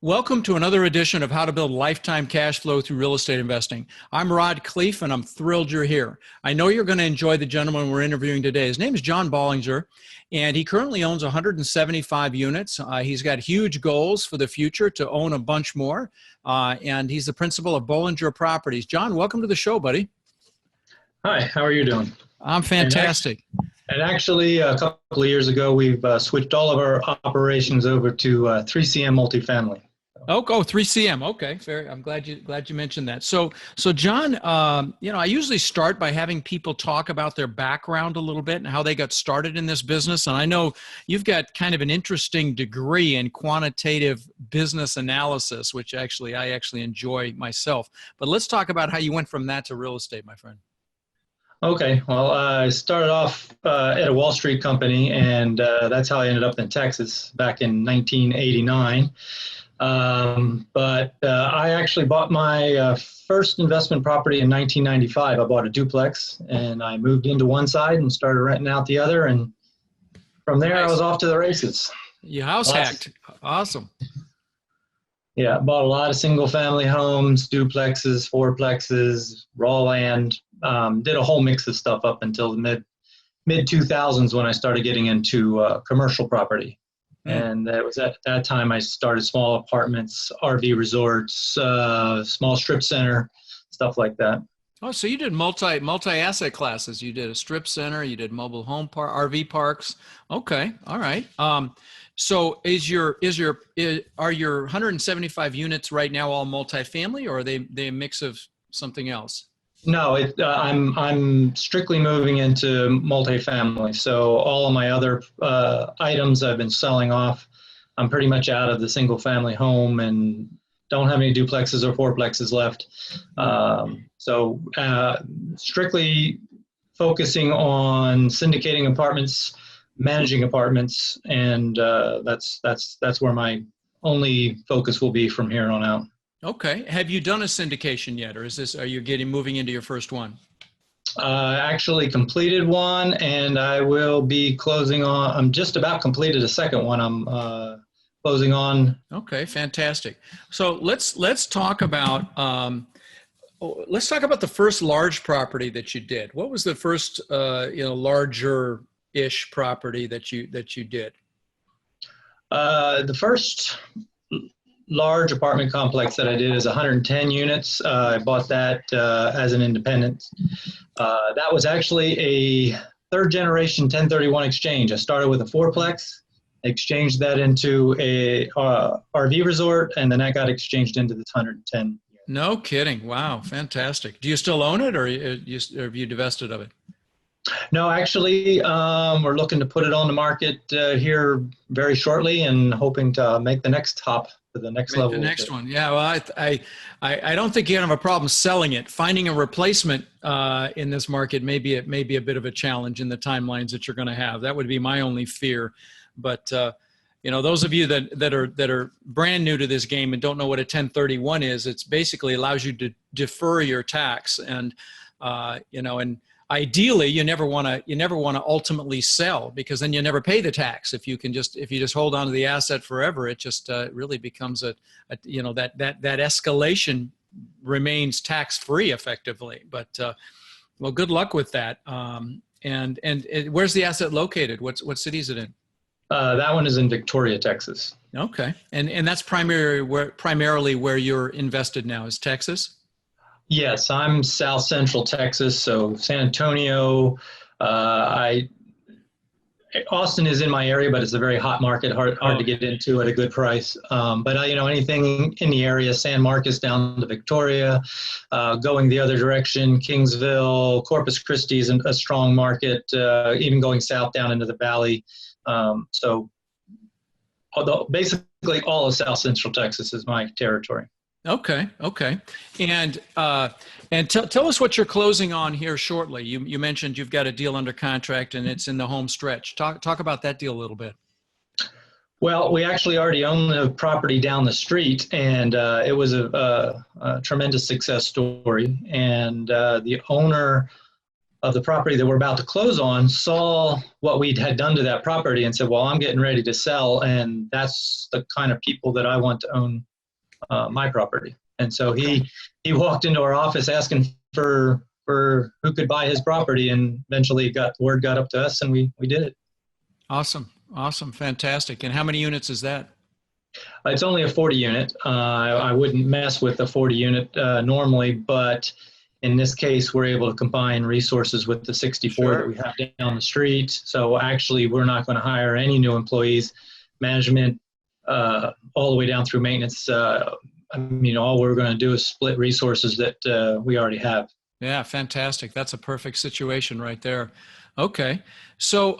Welcome to another edition of How to Build Lifetime Cash Flow Through Real Estate Investing. I'm Khleif, and I'm thrilled you're here. I know you're going to enjoy the gentleman we're interviewing today. His name is Bollinger, and he currently owns 175 units. He's got huge goals for the future to own a bunch more, and he's the principal of Bollinger Properties. John, welcome to the show, buddy. Hi, how are you doing? I'm fantastic. And actually, a couple of years ago, we've switched all of our operations over to 3CM Multifamily. Oh, 3CM. Okay, fair. I'm glad you mentioned that. So John, I usually start by having people talk about their background a little bit and how they got started in this business. And I know you've got kind of an interesting degree in quantitative business analysis, which I actually enjoy myself. But let's talk about how you went from that to real estate, my friend. Okay, well, I started off at a Wall Street company, and that's how I ended up in Texas back in 1989. But I actually bought my first investment property in 1995. I bought a duplex, and I moved into one side and started renting out the other. And from there, Nice. I was off to the races. You house hacked. Awesome. Yeah, bought a lot of single-family homes, duplexes, fourplexes, raw land. Did a whole mix of stuff up until the mid 2000s when I started getting into commercial property. And it was at that time I started small apartments, RV resorts, small strip center, stuff like that. Oh, so you did multi-asset classes. You did a strip center, you did mobile home RV parks. Okay, all right. So are your 175 units right now all multifamily, or are they a mix of something else? No, I'm strictly moving into multifamily. So all of my other items I've been selling off. I'm pretty much out of the single family home and don't have any duplexes or fourplexes left. So strictly focusing on syndicating apartments, managing apartments, and that's where my only focus will be from here on out. Okay. Have you done a syndication yet, or are you moving into your first one? Actually completed one, and I will be closing on. I'm just about completed a second one. I'm closing on. Okay, fantastic. So let's talk about the first large property that you did. What was the first larger-ish property that you did? The first large apartment complex that I did is 110 units. I bought that as an independent. That was actually a third generation 1031 exchange. I started with a fourplex, exchanged that into a RV resort, and then that got exchanged into this 110. No kidding. Wow, fantastic. Do you still own it, or have you divested of it? No, actually, we're looking to put it on the market here very shortly, and hoping to make the next hop to the next level. The next one, yeah. Well, I don't think you have a problem selling it. Finding a replacement in this market may be a bit of a challenge in the timelines that you're going to have. That would be my only fear. But those of you that are brand new to this game and don't know what a 1031 is, it's basically allows you to defer your tax, and ideally, you never want to ultimately sell, because then you never pay the tax. If you just hold on to the asset forever, it just really becomes that escalation remains tax free effectively. But well, good luck with that. And where's the asset located? What city is it in? That one is in Victoria, Texas. Okay, and that's primarily where you're invested now, is Texas? Yes, I'm South Central Texas, so San Antonio. Austin is in my area, but it's a very hot market, hard to get into at a good price. But anything in the area, San Marcos down to Victoria, going the other direction, Kingsville, Corpus Christi is a strong market, even going south down into the valley. So basically all of South Central Texas is my territory. Okay. And tell us what you're closing on here shortly. You mentioned you've got a deal under contract and it's in the home stretch. Talk about that deal a little bit. Well, we actually already own the property down the street, and it was a tremendous success story. And the owner of the property that we're about to close on saw what we had done to that property and said, well, I'm getting ready to sell, and that's the kind of people that I want to own my property. And so he walked into our office asking for who could buy his property, and eventually word got up to us, and we did it. Awesome. Awesome. Fantastic. And how many units is that? It's only a 40 unit. I wouldn't mess with a 40 unit normally, but in this case, we're able to combine resources with the 64 Sure. that we have down the street. So actually, we're not going to hire any new employees. Management, all the way down through maintenance. All we're going to do is split resources that we already have. Yeah, fantastic. That's a perfect situation right there. Okay. So,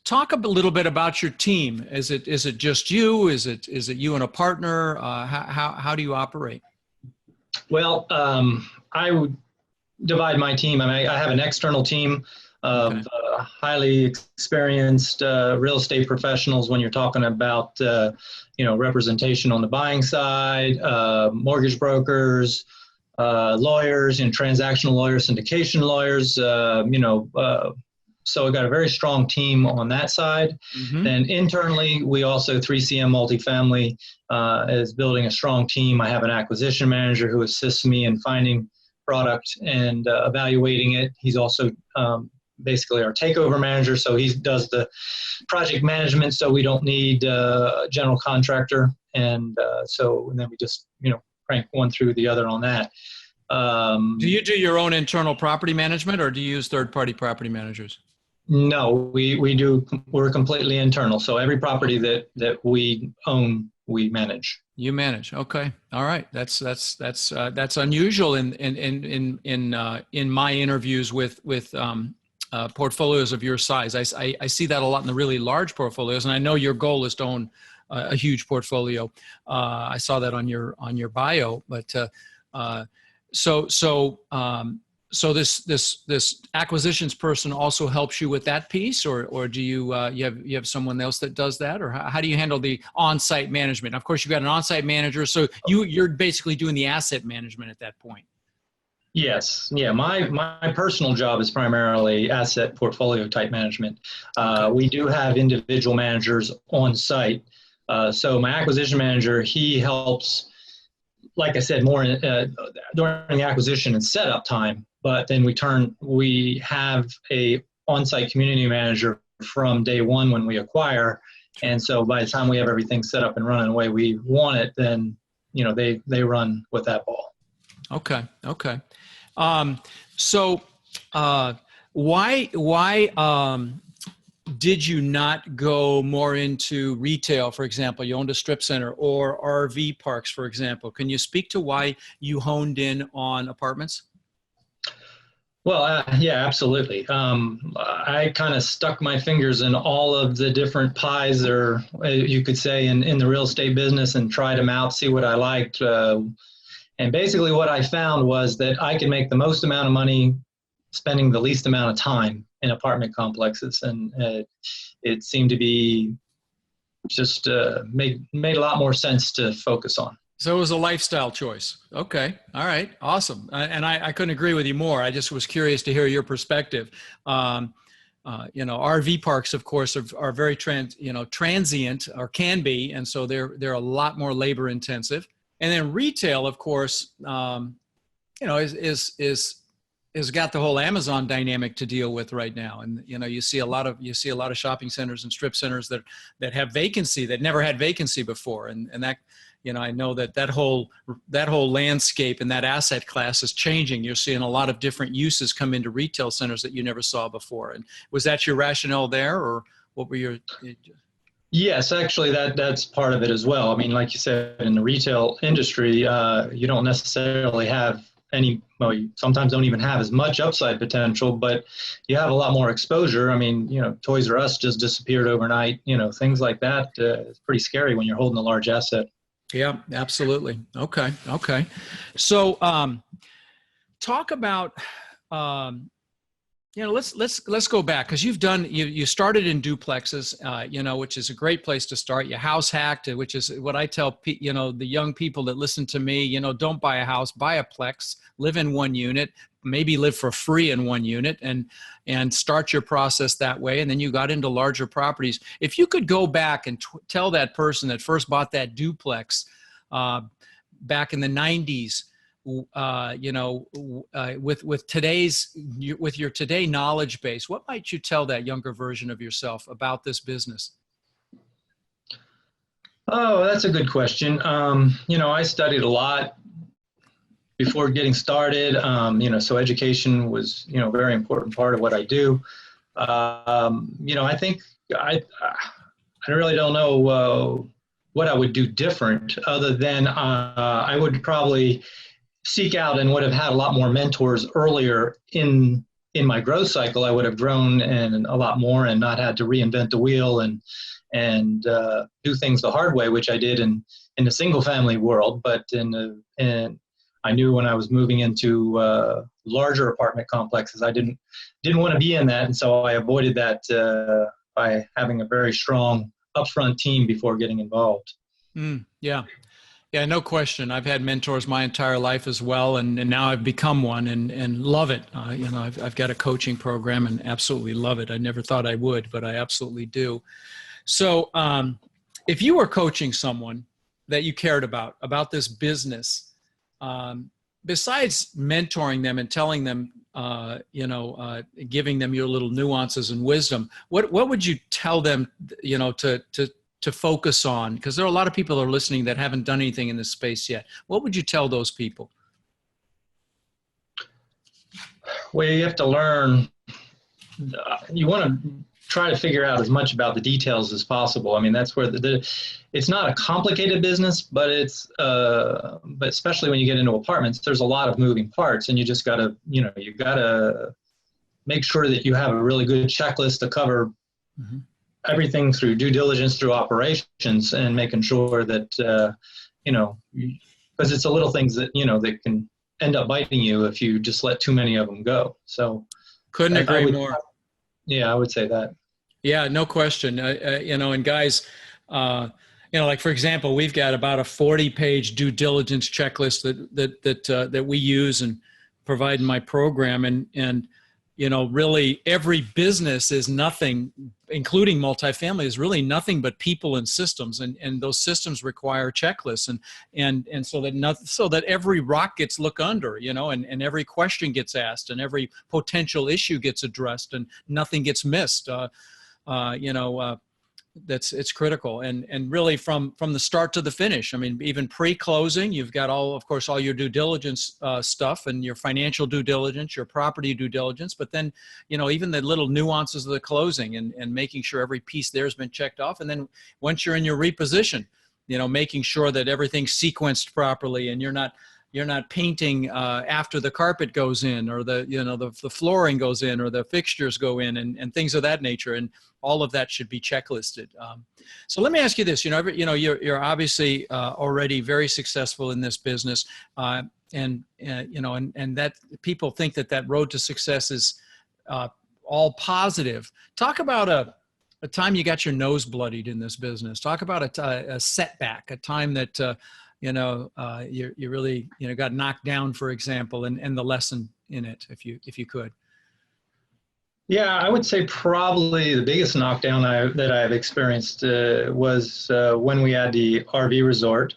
talk a little bit about your team. Is it just you? Is it you and a partner? How do you operate? Well, I would divide my team. I mean, I have an external team of highly experienced real estate professionals when you're talking about representation on the buying side, mortgage brokers, lawyers, transactional lawyers, syndication lawyers, so we've got a very strong team on that side. Mm-hmm. Then internally, we also, 3CM Multifamily is building a strong team. I have an acquisition manager who assists me in finding product and evaluating it. He's also basically our takeover manager, so he does the project management, so we don't need a general contractor. And then we just, crank one through the other on that. Do you do your own internal property management, or do you use third-party property managers? No, we're completely internal. So every property that we own, we manage. You manage. Okay. All right. That's unusual in my interviews with portfolios of your size. I see that a lot in the really large portfolios, and I know your goal is to own a huge portfolio. I saw that on your bio, but so this acquisitions person also helps you with that piece, or do you have someone else that does that, or how do you handle the on-site management? Of course, you've got an on-site manager, so you're basically doing the asset management at that point. Yes. Yeah. My personal job is primarily asset portfolio type management. Okay. We do have individual managers on site. So my acquisition manager, he helps, like I said, more during the acquisition and setup time. But then we have a on-site community manager from day one when we acquire. And so by the time we have everything set up and running the way we want it, then, they run with that ball. Okay. Okay. So why did you not go more into retail, for example? You owned a strip center or RV parks, for example. Can you speak to why you honed in on apartments? Well, yeah, absolutely. I kind of stuck my fingers in all of the different pies, or you could say, in the real estate business, and tried them out, see what I liked. And basically what I found was that I could make the most amount of money spending the least amount of time in apartment complexes. And it seemed to be just made a lot more sense to focus on. So it was a lifestyle choice. Okay. All right. Awesome. And I couldn't agree with you more. I just was curious to hear your perspective. RV parks, of course, are very transient, or can be. And so they're a lot more labor intensive. And then retail, of course, is got the whole Amazon dynamic to deal with right now. And you see a lot of shopping centers and strip centers that have vacancy, that never had vacancy before, and that I know that whole landscape and that asset class is changing. You're seeing a lot of different uses come into retail centers that you never saw before. And was that your rationale there, or what were your? Yes, actually, that's part of it as well. I mean, like you said, in the retail industry, you don't necessarily have you sometimes don't even have as much upside potential, but you have a lot more exposure. I mean, Toys R Us just disappeared overnight. Things like that. It's pretty scary when you're holding a large asset. Yeah, absolutely. Okay. So, talk about. Let's go back, because you started in duplexes, which is a great place to start. You house hacked, which is what I tell the young people that listen to me. Don't buy a house, buy a plex, live in one unit, maybe live for free in one unit, and start your process that way. And then you got into larger properties. If you could go back and tell that person that first bought that duplex, back in the 90s, with your today knowledge base, what might you tell that younger version of yourself about this business? Oh, that's a good question. I studied a lot before getting started. So education was, a very important part of what I do. I think I really don't know what I would do different, other than I would probably seek out and would have had a lot more mentors earlier in my growth cycle. I would have grown and a lot more and not had to reinvent the wheel and do things the hard way, which I did in the single family world. But I knew when I was moving into larger apartment complexes, I didn't want to be in that, and so I avoided that by having a very strong upfront team before getting involved. Yeah, no question. I've had mentors my entire life as well, and now I've become one and love it. I've got a coaching program and absolutely love it. I never thought I would, but I absolutely do. So if you were coaching someone that you cared about this business, besides mentoring them and telling them, giving them your little nuances and wisdom, what would you tell them, to focus on? Because there are a lot of people that are listening that haven't done anything in this space yet. What would you tell those people? Well, you have to learn. You want to try to figure out as much about the details as possible. I mean, that's where it's not a complicated business, but but especially when you get into apartments, there's a lot of moving parts, and you just gotta, you gotta make sure that you have a really good checklist to cover everything through due diligence, through operations, and making sure that, because it's the little things that, that can end up biting you if you just let too many of them go. So couldn't agree more. Yeah, I would say that. Yeah, no question. And guys, like for example, we've got about a 40-page due diligence checklist that we use and provide in my program. And really every business is nothing, including multifamily, is really nothing but people and systems. And those systems require checklists and so that every rock gets looked under, and every question gets asked and every potential issue gets addressed and nothing gets missed. It's critical. And really from the start to the finish. I mean, even pre-closing, you've got all your due diligence stuff and your financial due diligence, your property due diligence, but then, even the little nuances of the closing and making sure every piece there has been checked off. And then once you're in your reposition, making sure that everything's sequenced properly and you're not painting after the carpet goes in, or the flooring goes in, or the fixtures go in, and things of that nature. And all of that should be checklisted. So let me ask you this: you're obviously already very successful in this business, and that people think that road to success is all positive. Talk about a time you got your nose bloodied in this business. Talk about a setback, a time that you really got knocked down, for example, and the lesson in it, if you could. Yeah, I would say probably the biggest knockdown that I've experienced was when we had the RV resort.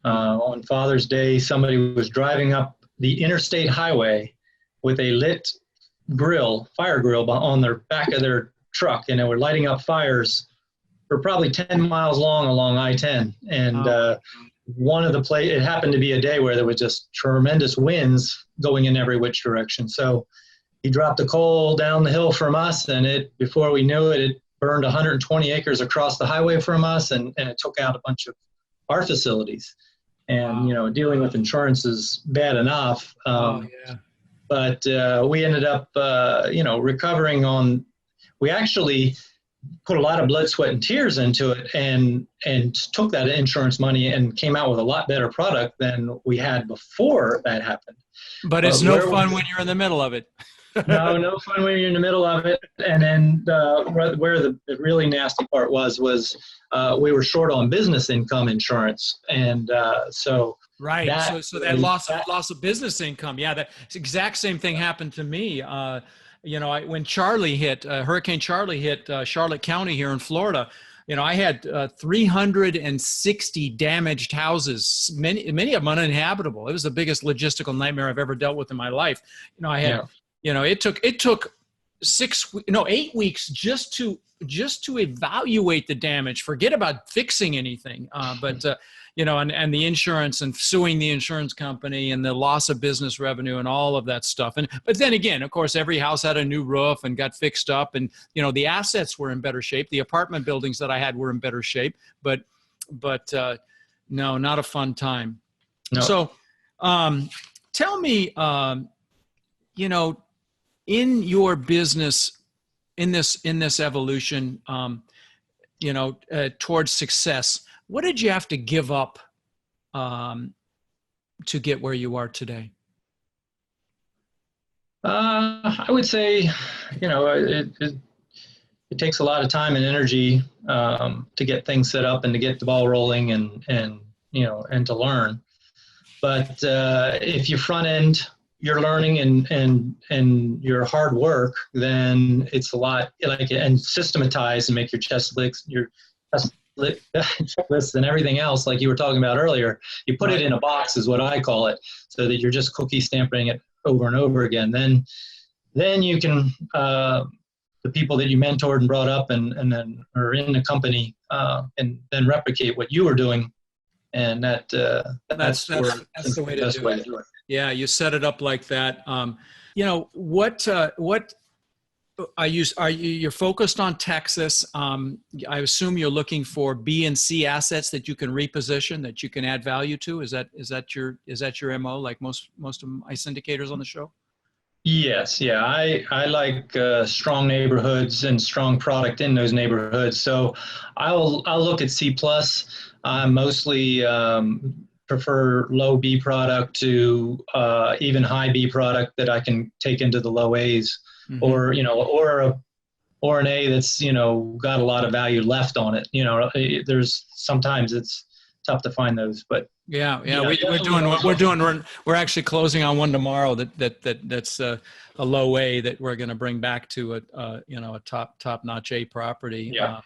On Father's Day, somebody was driving up the interstate highway with a lit fire grill on their back of their truck, and they were lighting up fires for probably 10 miles long along I-10. And it happened to be a day where there was just tremendous winds going in every which direction. So he dropped the coal down the hill from us, and before we knew it, it burned 120 acres across the highway from us, and it took out a bunch of our facilities. And, dealing with insurance is bad enough. But we ended up, recovering we actually put a lot of blood, sweat, and tears into it and took that insurance money and came out with a lot better product than we had before that happened. But it's no fun when you're in the middle of it. No fun when you're in the middle of it. And then where the really nasty part was we were short on business income insurance. And right. So that loss of business income. Yeah, that exact same thing happened to me. When Hurricane Charlie hit Charlotte County here in Florida, I had 360 damaged houses, many of them uninhabitable. It was the biggest logistical nightmare I've ever dealt with in my life. I had, it took 8 weeks just to evaluate the damage. Forget about fixing anything. But and the insurance and suing the insurance company and the loss of business revenue and all of that stuff. But then again, of course, every house had a new roof and got fixed up, and the assets were in better shape. The apartment buildings that I had were in better shape, but no, not a fun time. No. So tell me, in your business, in this evolution, towards success, what did you have to give up to get where you are today? I would say, it takes a lot of time and energy to get things set up and to get the ball rolling and to learn. But if you front end your learning and your hard work, then it's a lot and systematize and make your checklist and everything else, like you were talking about earlier. You put it in a box, is what I call it, so that you're just cookie stamping it over and over again. Then you can the people that you mentored and brought up and then are in the company and then replicate what you were doing, and that's the way to do it. Yeah, you set it up like that. What you're focused on Texas. I assume you're looking for B and C assets that you can reposition, that you can add value to. Is that your MO, like most of my syndicators on the show? Yes. Yeah. I like strong neighborhoods and strong product in those neighborhoods. So I'll look at C+. I mostly prefer low B product to even high B product that I can take into the low A's, or an A that's got a lot of value left on it. There's sometimes it's tough to find those, but we're actually closing on one tomorrow that's a low A that we're going to bring back to a top-notch A property. Yeah.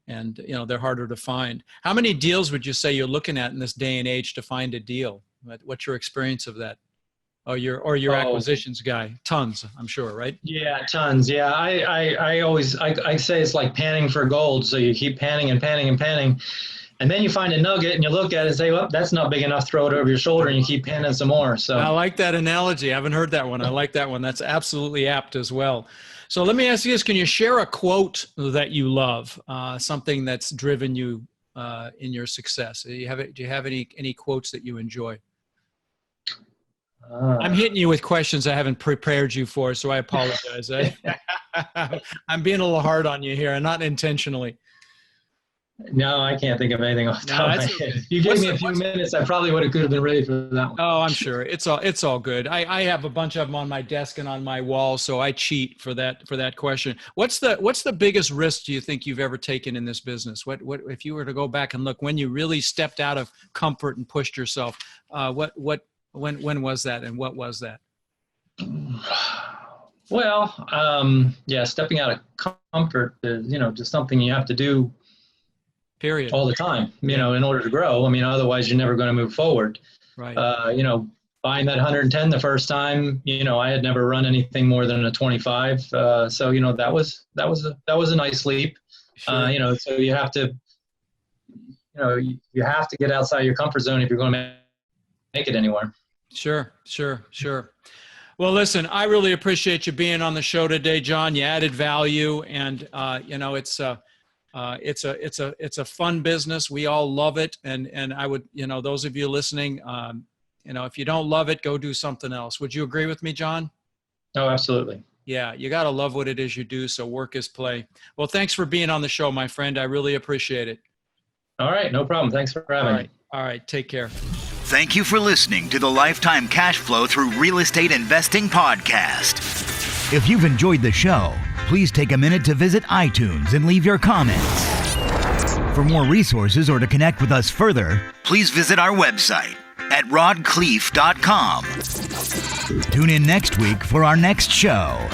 And they're harder to find. How many deals would you say you're looking at in this day and age to find a deal? What's your experience of that? Your acquisitions guy? Tons, I'm sure, right? Yeah, tons. Yeah, I always say it's like panning for gold. So you keep panning and panning and panning, and then you find a nugget and you look at it and say, well, that's not big enough. Throw it over your shoulder and you keep panning some more. So I like that analogy. I haven't heard that one. I like that one. That's absolutely apt as well. So let me ask you this. Can you share a quote that you love, something that's driven you in your success? Do you have any quotes that you enjoy? I'm hitting you with questions I haven't prepared you for, so I apologize. I'm being a little hard on you here, and not intentionally. No, I can't think of anything off the top of my head. If you gave me a few minutes, I probably could have been ready for that one. Oh, I'm sure. It's all good. I have a bunch of them on my desk and on my wall, so I cheat for that question. What's the biggest risk do you think you've ever taken in this business? What if you were to go back and look when you really stepped out of comfort and pushed yourself? When was that, and what was that? Well, stepping out of comfort is just something you have to do. Period. All the time, in order to grow. Otherwise you're never going to move forward. Right. Buying that 110 the first time, I had never run anything more than a 25. So, that was a nice leap. Sure. So you have to, you have to get outside your comfort zone if you're going to make it anywhere. Sure. Well, listen, I really appreciate you being on the show today, John. You added value, and it's a fun business. We all love it. And I would, those of you listening, if you don't love it, go do something else. Would you agree with me, John? Oh, absolutely. Yeah. You got to love what it is you do. So work is play. Well, thanks for being on the show, my friend. I really appreciate it. All right. No problem. Thanks for having me. All right. Take care. Thank you for listening to the Lifetime Cash Flow Through Real Estate Investing podcast. If you've enjoyed the show, please take a minute to visit iTunes and leave your comments. For more resources or to connect with us further, please visit our website at rodkhleif.com. Tune in next week for our next show.